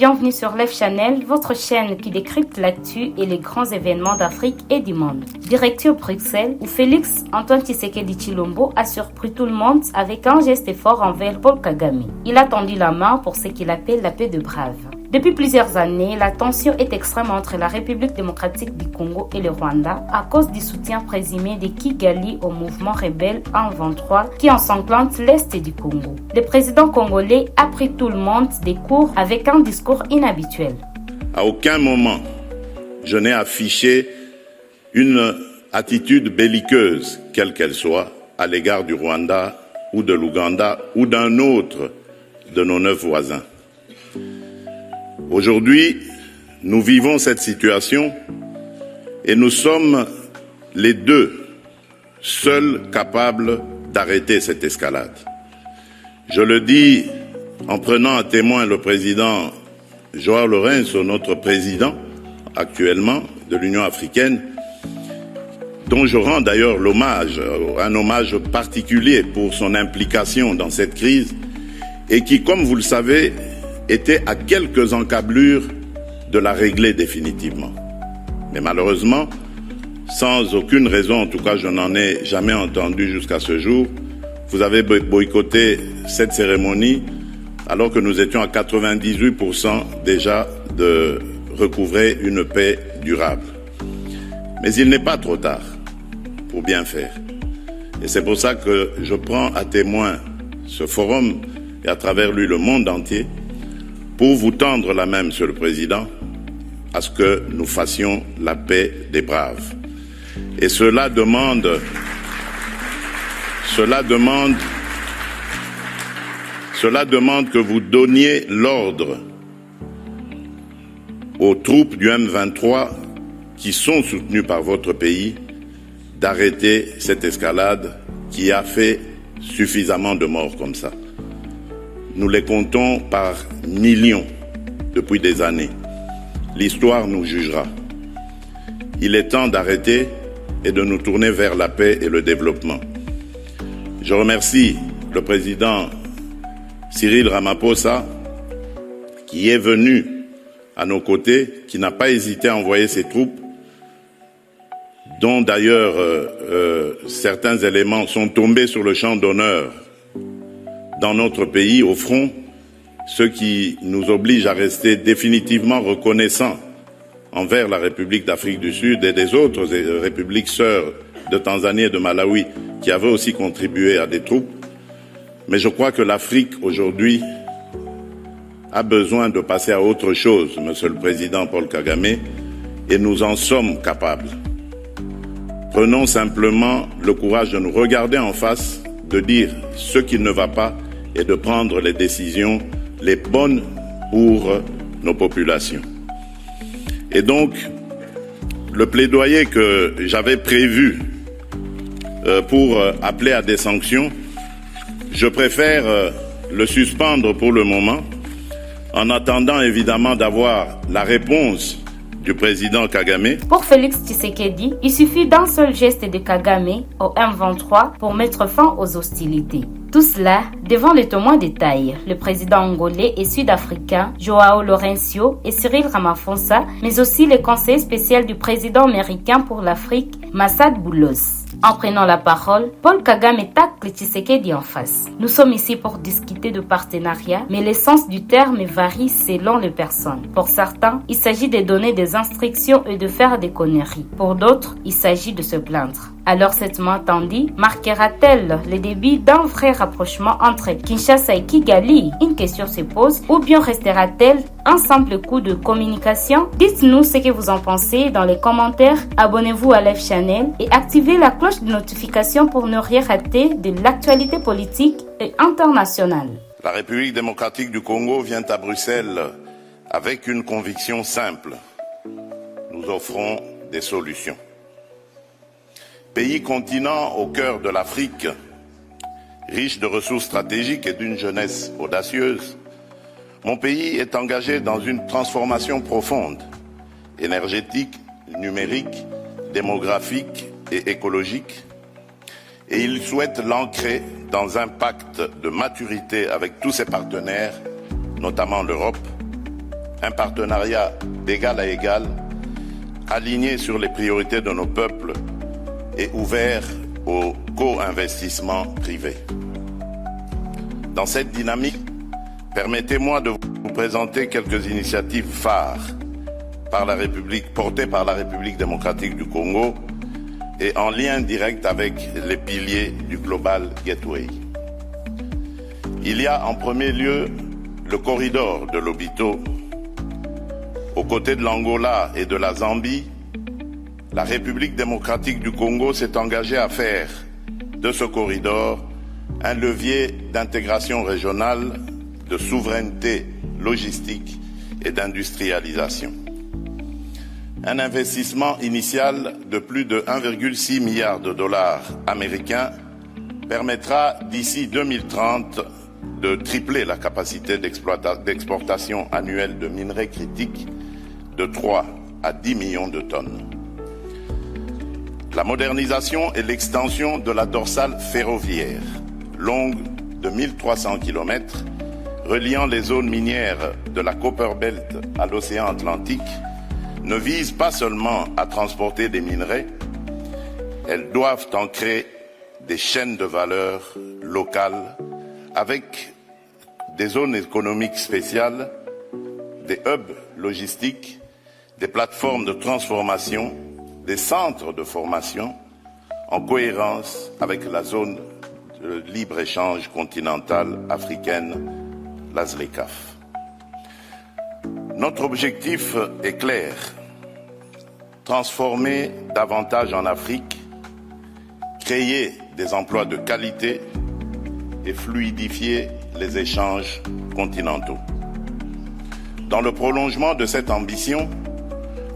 bienvenue sur Live Channel, votre chaîne qui décrypte l'actu et les grands événements d'Afrique et du monde. Direction Bruxelles, où Félix Antoine Tshisekedi Tshilombo a surpris tout le monde avec un geste fort envers Paul Kagame. Il a tendu la main pour ce qu'il appelle la paix de braves. Depuis plusieurs années, la tension est extrême entre la République démocratique du Congo et le Rwanda à cause du soutien présumé de Kigali au mouvement rebelle M23 qui ensanglante l'Est du Congo. Le président congolais a pris tout le monde des cours avec un discours inhabituel. À aucun moment, je n'ai affiché une attitude belliqueuse, quelle qu'elle soit, à l'égard du Rwanda ou de l'Ouganda ou d'un autre de nos 9 voisins. Aujourd'hui, nous vivons cette situation et nous sommes les deux seuls capables d'arrêter cette escalade. Je le dis en prenant à témoin le président João Lourenço, notre président actuellement de l'Union africaine, dont je rends d'ailleurs un hommage particulier pour son implication dans cette crise et qui, comme vous le savez, était à quelques encablures de la régler définitivement. Mais malheureusement, sans aucune raison, en tout cas je n'en ai jamais entendu jusqu'à ce jour, vous avez boycotté cette cérémonie alors que nous étions à 98% déjà de recouvrer une paix durable. Mais il n'est pas trop tard pour bien faire. Et c'est pour ça que je prends à témoin ce forum et à travers lui le monde entier pour vous tendre la main, Monsieur le Président, à ce que nous fassions la paix des braves. Et cela demande que vous donniez l'ordre aux troupes du M23 qui sont soutenues par votre pays d'arrêter cette escalade qui a fait suffisamment de morts comme ça. Nous les comptons par millions depuis des années. L'histoire nous jugera. Il est temps d'arrêter et de nous tourner vers la paix et le développement. Je remercie le président Cyril Ramaphosa qui est venu à nos côtés, qui n'a pas hésité à envoyer ses troupes, dont d'ailleurs certains éléments sont tombés sur le champ d'honneur dans notre pays, au front, ce qui nous oblige à rester définitivement reconnaissants envers la République d'Afrique du Sud et des autres républiques sœurs de Tanzanie et de Malawi qui avaient aussi contribué à des troupes. Mais je crois que l'Afrique aujourd'hui a besoin de passer à autre chose, Monsieur le Président Paul Kagame, et nous en sommes capables. Prenons simplement le courage de nous regarder en face, de dire ce qui ne va pas et de prendre les décisions les bonnes pour nos populations. Et donc, le plaidoyer que j'avais prévu pour appeler à des sanctions, je préfère le suspendre pour le moment, en attendant évidemment d'avoir la réponse du président Kagame. Pour Félix Tshisekedi, il suffit d'un seul geste de Kagame au M23 pour mettre fin aux hostilités. Tout cela devant les témoins de taille, le président angolais et sud-africain João Lourenço et Cyril Ramaphosa, mais aussi le conseiller spécial du président américain pour l'Afrique, Massad Boulos. En prenant la parole, Paul Kagame tacle Tshisekedi en face. Nous sommes ici pour discuter de partenariat, mais l'essence du terme varie selon les personnes. Pour certains, il s'agit de donner des instructions et de faire des conneries. Pour d'autres, il s'agit de se plaindre. Alors cette main tendue marquera-t-elle le début d'un vrai rapprochement entre Kinshasa et Kigali? Une question se pose. Ou bien restera-t-elle un simple coup de communication? Dites-nous ce que vous en pensez dans les commentaires. Abonnez-vous à Live Channel et activez la cloche de notification pour ne rien rater de l'actualité politique et internationale. La République démocratique du Congo vient à Bruxelles avec une conviction simple. Nous offrons des solutions. Pays continent au cœur de l'Afrique, riche de ressources stratégiques et d'une jeunesse audacieuse, mon pays est engagé dans une transformation profonde, énergétique, numérique, démographique et écologique, et il souhaite l'ancrer dans un pacte de maturité avec tous ses partenaires, notamment l'Europe, un partenariat d'égal à égal, aligné sur les priorités de nos peuples et ouvert au co-investissement privé. Dans cette dynamique, permettez-moi de vous présenter quelques initiatives phares portées par la République démocratique du Congo et en lien direct avec les piliers du Global Gateway. Il y a en premier lieu le corridor de Lobito. Aux côtés de l'Angola et de la Zambie, la République démocratique du Congo s'est engagée à faire de ce corridor un levier d'intégration régionale, de souveraineté logistique et d'industrialisation. Un investissement initial de plus de 1,6 milliard de dollars américains permettra d'ici 2030 de tripler la capacité d'exportation annuelle de minerais critiques de 3 à 10 millions de tonnes. La modernisation et l'extension de la dorsale ferroviaire, longue de 1300 km, reliant les zones minières de la Copper Belt à l'océan Atlantique, ne vise pas seulement à transporter des minerais, elles doivent ancrer des chaînes de valeur locales avec des zones économiques spéciales, des hubs logistiques, des plateformes de transformation, des centres de formation en cohérence avec la zone de libre-échange continentale africaine, la ZLECAf. Notre objectif est clair, transformer davantage en Afrique, créer des emplois de qualité et fluidifier les échanges continentaux. Dans le prolongement de cette ambition,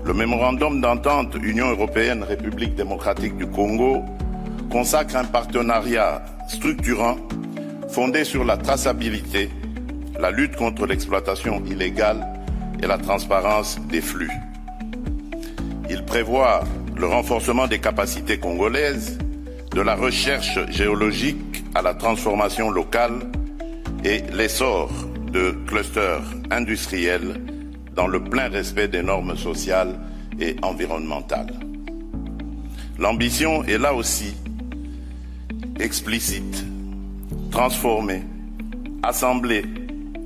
le mémorandum d'entente Union européenne-République démocratique du Congo consacre un partenariat structurant fondé sur la traçabilité, la lutte contre l'exploitation illégale et la transparence des flux. Il prévoit le renforcement des capacités congolaises, de la recherche géologique à la transformation locale et l'essor de clusters industriels dans le plein respect des normes sociales et environnementales. L'ambition est là aussi explicite, transformer, assembler,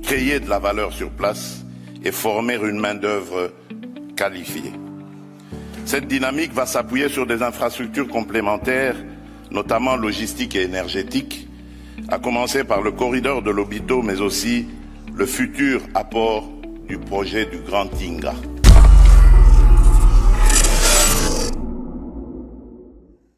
créer de la valeur sur place et former une main-d'œuvre qualifiée. Cette dynamique va s'appuyer sur des infrastructures complémentaires, notamment logistiques et énergétiques, à commencer par le corridor de Lobito, mais aussi le futur apport du projet du Grand Tinga.